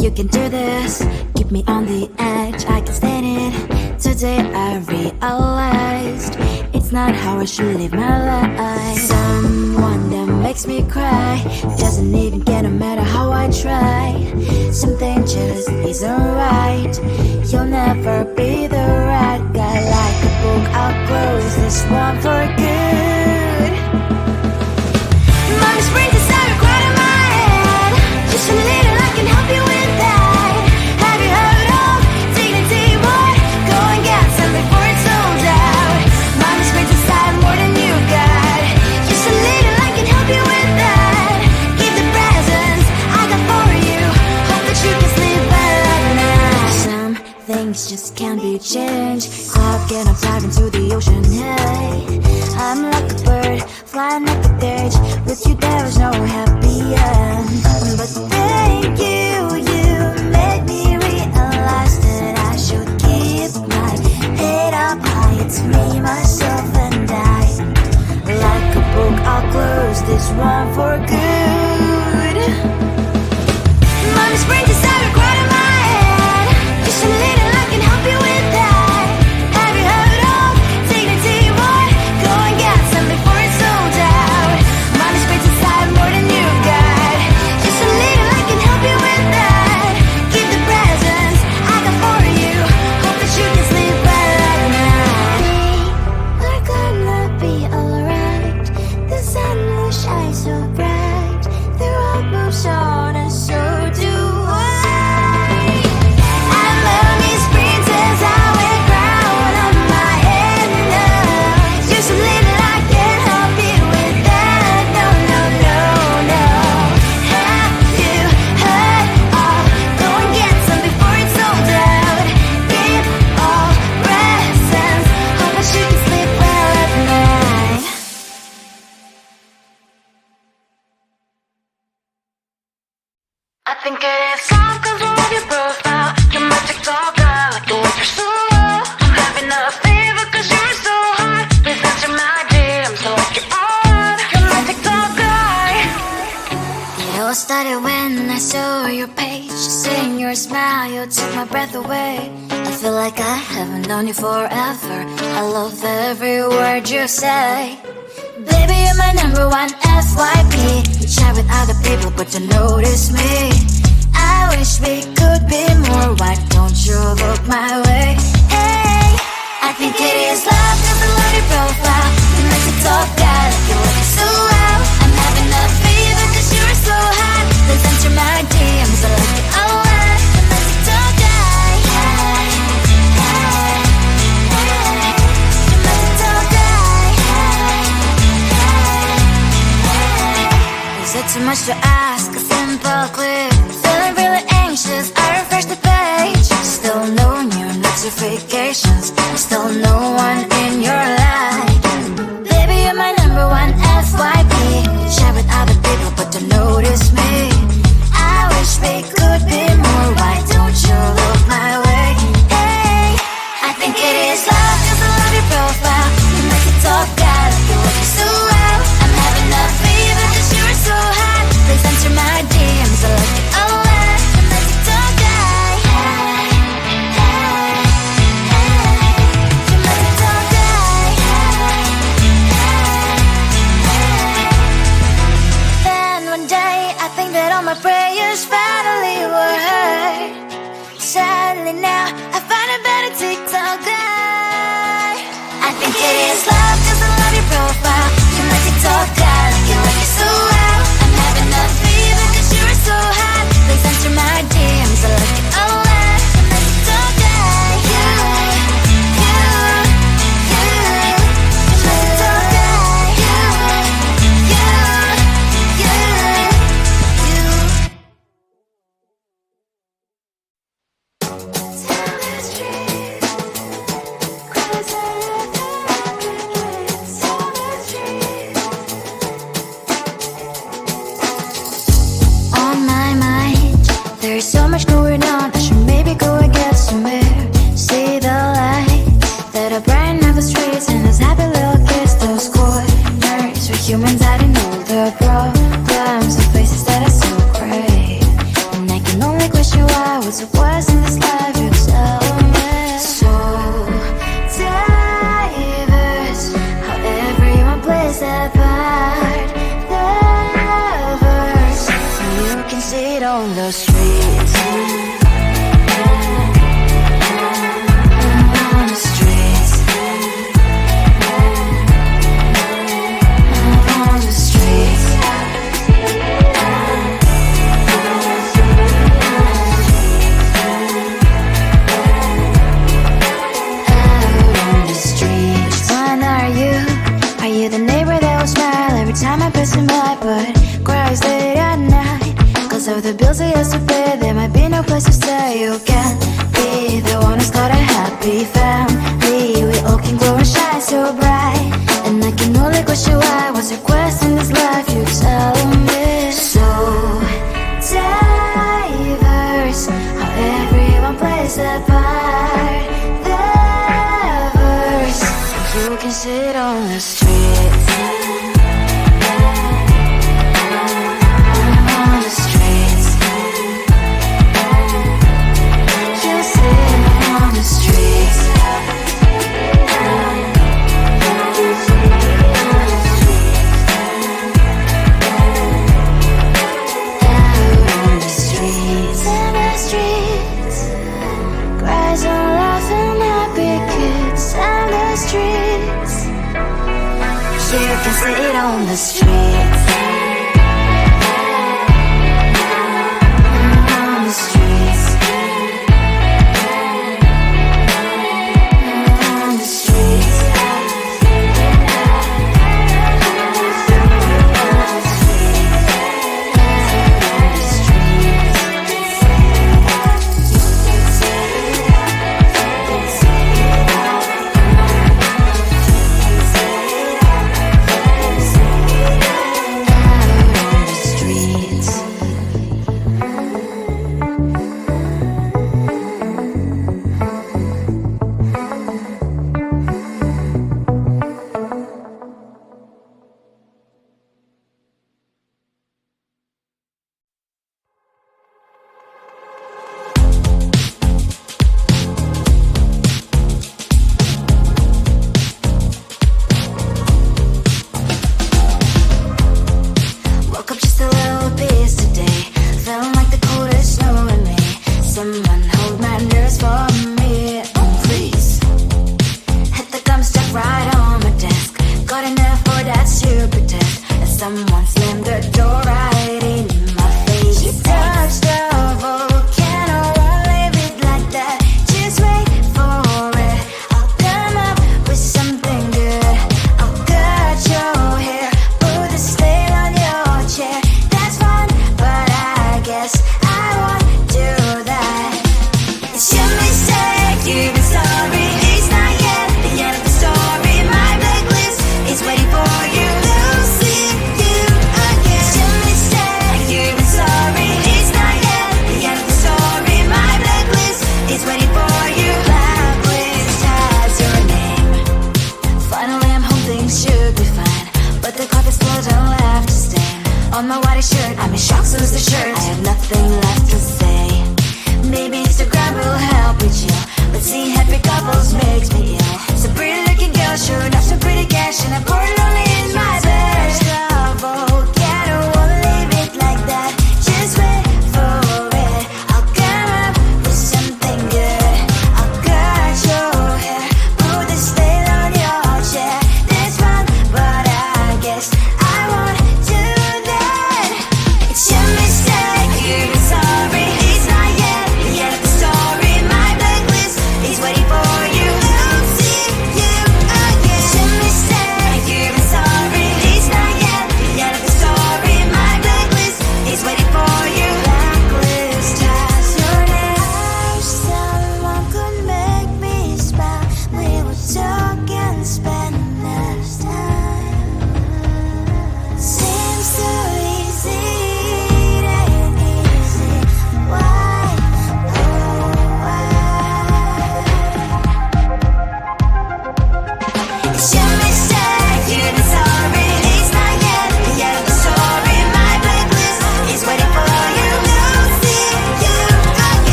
You can do this, keep me on the edge, I can stand it. Today I realized it's not how I should live my life. Someone that makes me cry doesn't even get no matter how I try. Something just isn't right. You'll never be the right guy. Like a book, I'll close this one for good. Mommy's brain decided right in my head. Just a little I can help you with that. Have you heard of dignity, boy? Go and get some before it's sold out. Mommy's brain decided more than you got. Just a little I can help you with that. Give the presents I got for you. Hope that you can sleep better at night. Some things just can't be changed. Cloud and I'm diving to the ocean, hey. I'm like a bird, flying like a cage. With you there is no happy end. But thank you, you made me realize that I should keep my head up high. It's me, myself and I. Like a book, I'll close this one for good. Mommy's brain decided right in my head. Just a little I can help you with that. Have you heard of dignity, boy? Go and get some before it's sold out. Mommy's brain decided more than you got. Just a little I can help you with that. Give the presents I got for you. Hope that you can sleep better at night. We're gonna be alright. The sun will shine so bright. The road moves on and so do I. I love these princess, I wear crown on my head now. Just a little I can help you with that. No, no, no, no. Have you heard of? Go and get some before it's sold out. Give all presents. Hope that you can sleep well at night. I think it is all 'cause of your profile. You're my TikTok guy, like the way you're so low. I'm having a fever 'cause you're so hot. Please answer my DMs, so like you're on. You're my TikTok guy. It all started when I saw your page. Seeing your smile, you took my breath away. I feel like I haven't known you forever. I love every word you say. Baby, you're my number one FYP. You chat with other people, but you notice me. I wish we could be more. Why don't you look my way? Hey, I think it is love 'cause I love your profile. You make it talk guy, like you look so well. I'm having a fever 'cause you're so hot. Please answer my DMs, I like it a lot. You make it talk guy. Hey, hey, hey. You make it talk guy. Is it too much to ask? A simple clip. Feeling really anxious, I refresh the page. Still no new notifications. Still no one in your life. Baby, you're my number one FYP. You chat with other people, but don't notice me. I wish we could be more. Why don't you look my way? Hey, I think it is love 'cause I love your profile. You make it talk guy, like you look so well. I'm having a fever 'cause you're so hot. Please answer my DMs, I like it a lot. You make it talk guy. Hey, hey, hey. You make it talk guy. Hey, hey, hey. Then one day I think that all my prayers finally were heard. Sadly now I find a better TikTok guy. I think it is love 'cause I love your profile. You make it talk guy, like you look so well. I'm having a fever 'cause you're so hot. Please answer my DMs, I like it a lot. There's so much going on, I should maybe go and get some air. See the lights that are brighten up the streets, and those happy little kids, those corners where humans hiding all the problems, the places that are so great. And I can only question why, what's the worst in this life, you tell me. So diverse, how everyone plays their part. Diverse, you can see it on the streets. On the streets. On the streets. Out on the streets. When are you? Are you the neighbor that will smile every time I pass him by, but cries late at night? Cause of the bills he has to pay, there might be no place to stay. You can't be the one who's got a happy family. We all can glow and shine so bright, and I can only question why, what's your quest in this life, you tell me. So diverse, how everyone plays their part. Diverse, you can see it on the streets. On the streets. You see it on the streets. Out on the streets. In the streets. Cries and laughing happy kids. In the streets. You can see it on the streets. On the streets. On the streets.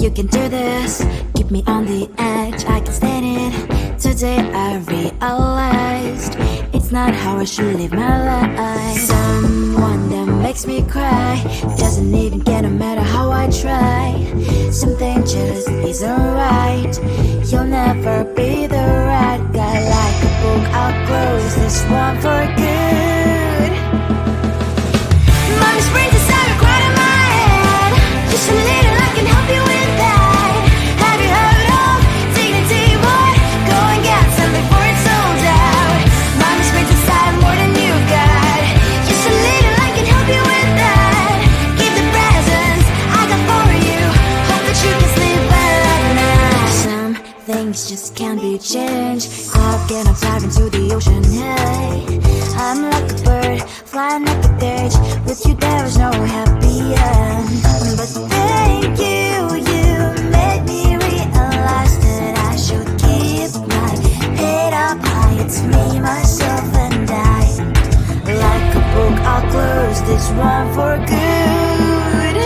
You can do this, keep me on the edge, I can stand it. Today I realized it's not how I should live my life. Someone that makes me cry doesn't even get no matter how I try. Something just isn't right. You'll never be the right guy. Like a book, I'll close this one for good. Mommy's brains inside are quite in my head. Just a little, I can help you with that. Have you heard of dignity, boy? Go and get some before it's sold out. Mommy's brains inside more than you got. Just a little, I can help you with that. Give the presents I got for you. Hope that you can sleep well at night. Some things just can't be changed. I'll get up, dive into the ocean, hey. I'm like a bird, flying like a cage. With you there is no happy end. But thank you, you made me realize that I should keep my head up high. It's me, myself and I. Like a book, I'll close this one for good.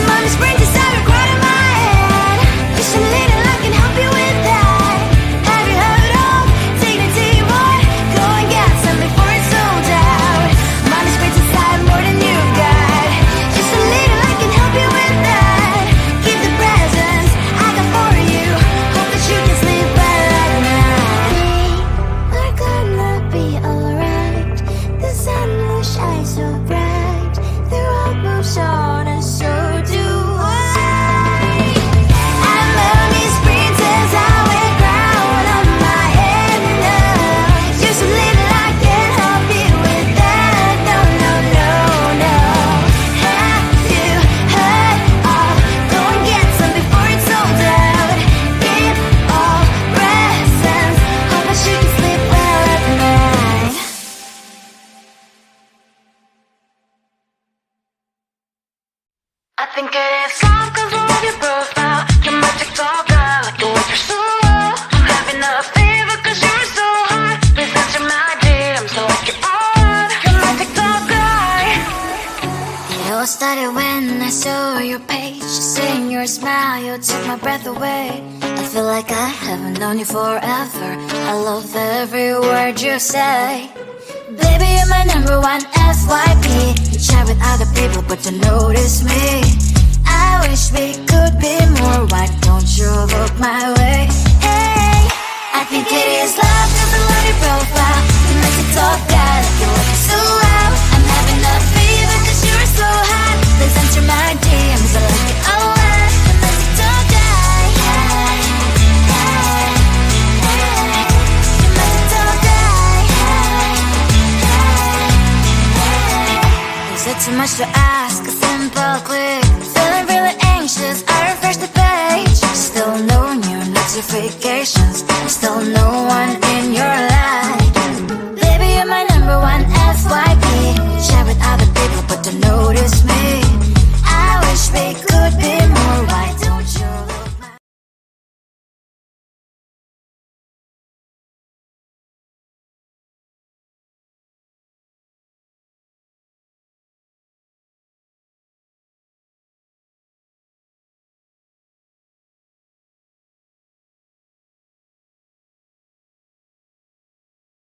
Mommy's brains inside are quite in my head. Just a little, I can help you with that. Have you heard of dignity, boy? Go and get some before it's sold out. Mommy's brains inside more than you got. Just a little, I can help you with that. Give the presents I got for you. Hope that you can sleep well at night. We're gonna be alright. The sun will shine so bright. The road moves on and so do I. I'm Mommy's princess, I wear crown on my head now. Just a little, I can help you with that. No, no, no, no. Have you heard of? Go and get some before it's sold out. Give all presents. Hope that you can sleep well at night. I think it is love comes with your profile. You're my TikTok girl, like the way you're so low. I'm having a fever cause you're so hot. Please answer my DMs like you're on. You're my TikTok guy. It all started when I saw your page. Seeing your smile, you took my breath away. I feel like I haven't known you forever. I love every word you say. Baby, you're my number one FYP. You chat with other people but you notice me. I wish we could be more. Why don't you look my way? Hey, I think it is love cause I love your profile. You make it talk guy like you're looking so loud. I'm having a fever cause you're so hot. Please answer my DMs, I like it a lot. You make it talk guy. Hey, hey, hey. You make it talk guy. Hey, hey, hey. Is it too much to ask